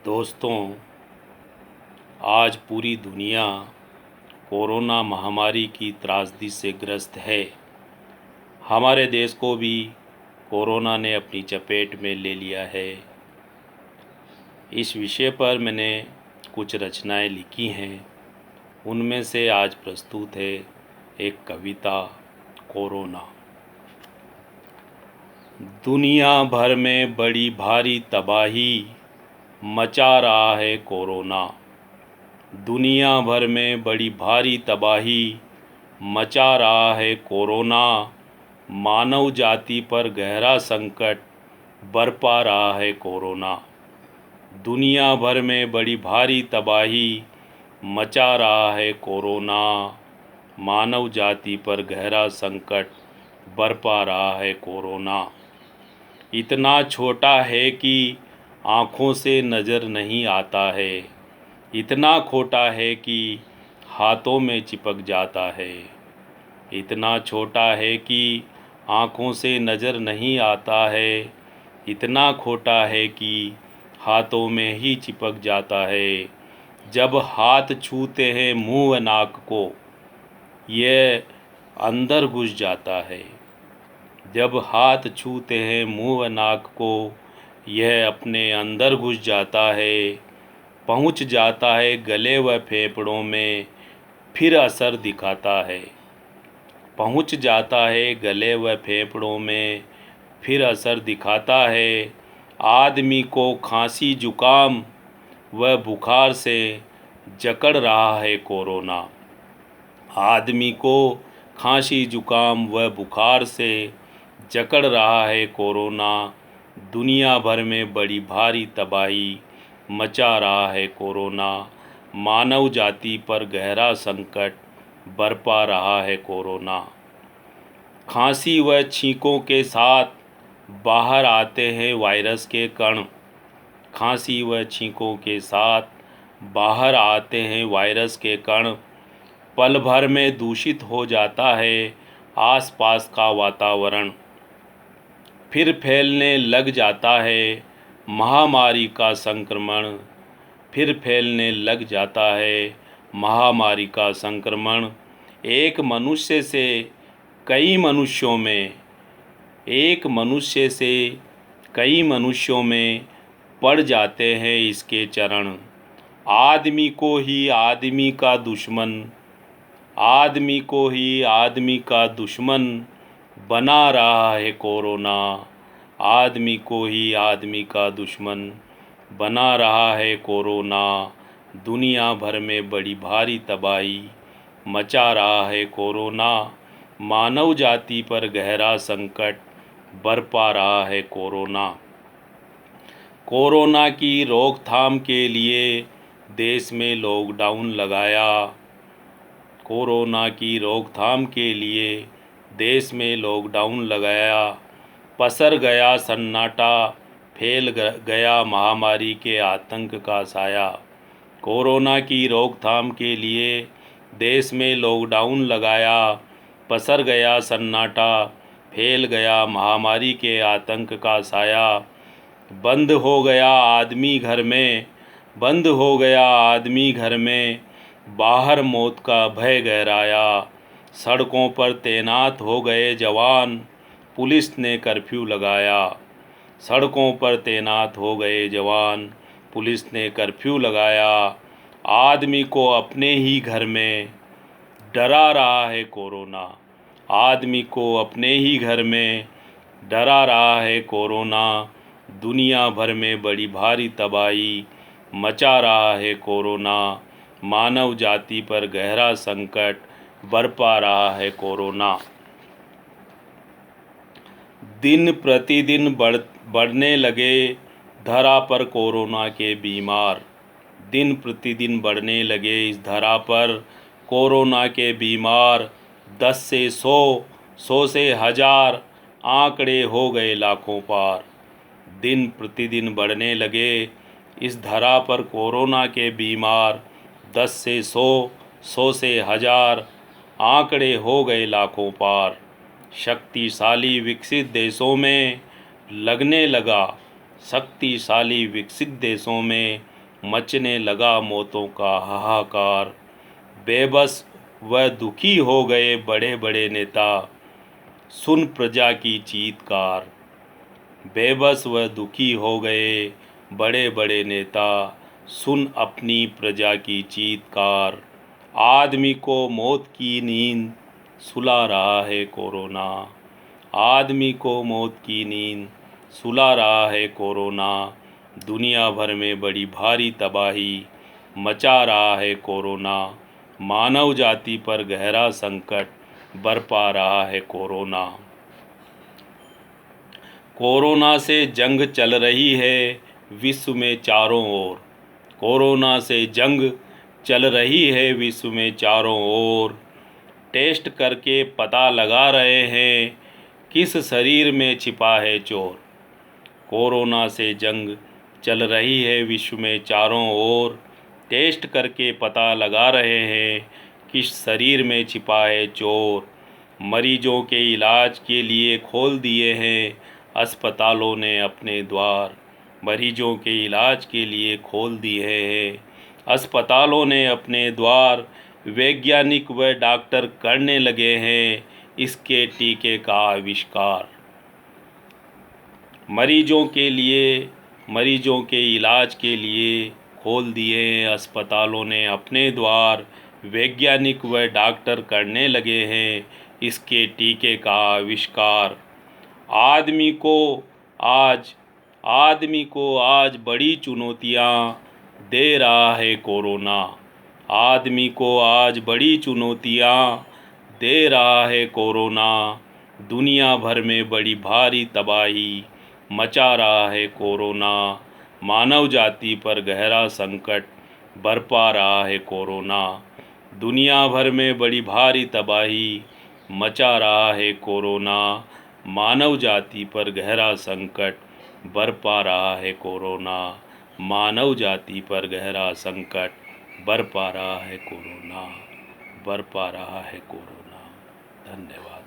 दोस्तों, आज पूरी दुनिया कोरोना महामारी की त्रासदी से ग्रस्त है। हमारे देश को भी कोरोना ने अपनी चपेट में ले लिया है। इस विषय पर मैंने कुछ रचनाएं लिखी हैं। उनमें से आज प्रस्तुत है एक कविता, कोरोना। दुनिया भर में बड़ी भारी तबाही मचा रहा है कोरोना। दुनिया भर में बड़ी भारी तबाही मचा रहा है कोरोना। मानव जाति पर गहरा संकट बरपा रहा है कोरोना। दुनिया भर में बड़ी भारी तबाही मचा रहा है कोरोना। मानव जाति पर गहरा संकट बरपा रहा है कोरोना। इतना छोटा है कि आँखों से नज़र नहीं आता है। इतना खोटा है कि हाथों में चिपक जाता है। इतना छोटा है कि आँखों से नज़र नहीं आता है। इतना खोटा है कि हाथों में ही चिपक जाता है। जब हाथ छूते हैं मुँह व नाक को, यह अंदर घुस जाता है। जब हाथ छूते हैं मुँह व नाक को, यह अपने अंदर घुस जाता है। पहुंच जाता है गले व फेफड़ों में, फिर असर दिखाता है। पहुंच जाता है गले व फेफड़ों में, फिर असर दिखाता है। आदमी को खांसी जुकाम व बुखार से जकड़ रहा है कोरोना। आदमी को खांसी जुकाम व बुखार से जकड़ रहा है कोरोना। दुनिया भर में बड़ी भारी तबाही मचा रहा है कोरोना। मानव जाति पर गहरा संकट बरपा रहा है कोरोना। खांसी व छींकों के साथ बाहर आते हैं वायरस के कण। खांसी व छींकों के साथ बाहर आते हैं वायरस के कण। पल भर में दूषित हो जाता है आसपास का वातावरण। फिर फैलने लग जाता है महामारी का संक्रमण। फिर फैलने लग जाता है महामारी का संक्रमण। एक मनुष्य से कई मनुष्यों में, एक मनुष्य से कई मनुष्यों में पड़ जाते हैं इसके चरण। आदमी को ही आदमी का दुश्मन, आदमी को ही आदमी का दुश्मन बना रहा है कोरोना। आदमी को ही आदमी का दुश्मन बना रहा है कोरोना। दुनिया भर में बड़ी भारी तबाही मचा रहा है कोरोना। मानव जाति पर गहरा संकट बरपा रहा है कोरोना। कोरोना की रोकथाम के लिए देश में लॉकडाउन लगाया। कोरोना की रोकथाम के लिए देश में लॉकडाउन लगाया। पसर गया सन्नाटा, फैल गया महामारी के आतंक का साया। कोरोना की रोकथाम के लिए देश में लॉकडाउन लगाया। पसर गया सन्नाटा, फैल गया महामारी के आतंक का साया। बंद हो गया आदमी घर में, बंद हो गया आदमी घर में, बाहर मौत का भय गहराया। सड़कों पर तैनात हो गए जवान, पुलिस ने कर्फ्यू लगाया। सड़कों पर तैनात हो गए जवान, पुलिस ने कर्फ्यू लगाया। आदमी को अपने ही घर में डरा रहा है कोरोना। आदमी को अपने ही घर में डरा रहा है कोरोना। दुनिया भर में बड़ी भारी तबाही मचा रहा है कोरोना। मानव जाति पर गहरा संकट बरपा रहा है कोरोना। दिन प्रतिदिन बढ़ने लगे धरा पर कोरोना के बीमार। दिन प्रतिदिन बढ़ने लगे इस धरा पर कोरोना के बीमार। 10 से 100, 100 से 1000, आंकड़े हो गए लाखों पार। दिन प्रतिदिन बढ़ने लगे इस धरा पर कोरोना के बीमार। 10 से 100, 100 से 1000, आंकड़े हो गए लाखों पार। शक्तिशाली विकसित देशों में लगने लगा, शक्तिशाली विकसित देशों में मचने लगा मौतों का हाहाकार। बेबस व दुखी हो गए बड़े बड़े नेता, सुन प्रजा की चीत्कार। बेबस व दुखी हो गए बड़े बड़े नेता, सुन अपनी प्रजा की चीत्कार। आदमी को मौत की नींद सुला रहा है कोरोना, आदमी को मौत की नींद सुला रहा है कोरोना। दुनिया भर में बड़ी भारी तबाही मचा रहा है कोरोना। मानव जाति पर गहरा संकट बरपा रहा है कोरोना। कोरोना से जंग चल रही है विश्व में चारों ओर, कोरोना से जंग चल रही है विश्व में चारों ओर। टेस्ट करके पता लगा रहे हैं किस शरीर में छिपा है चोर। कोरोना से जंग चल रही है विश्व में चारों ओर। टेस्ट करके पता लगा रहे हैं किस शरीर में छिपा है चोर। मरीजों के इलाज के लिए खोल दिए हैं अस्पतालों ने अपने द्वार। मरीजों के इलाज के लिए खोल दिए हैं अस्पतालों ने अपने द्वार। वैज्ञानिक व डॉक्टर करने लगे हैं इसके टीके का आविष्कार। मरीजों के इलाज के लिए खोल दिए हैं अस्पतालों ने अपने द्वार। वैज्ञानिक व डॉक्टर करने लगे हैं इसके टीके का आविष्कार। आदमी को आज बड़ी चुनौतियाँ दे रहा है कोरोना। आदमी को आज बड़ी चुनौतियाँ दे रहा है कोरोना। दुनिया भर में बड़ी भारी तबाही मचा रहा है कोरोना। मानव जाति पर गहरा संकट बरपा रहा है कोरोना। दुनिया भर में बड़ी भारी तबाही मचा रहा है कोरोना। मानव जाति पर गहरा संकट बरपा रहा है कोरोना। मानव जाति पर गहरा संकट बरपा रहा है कोरोना, बरपा रहा है कोरोना। धन्यवाद।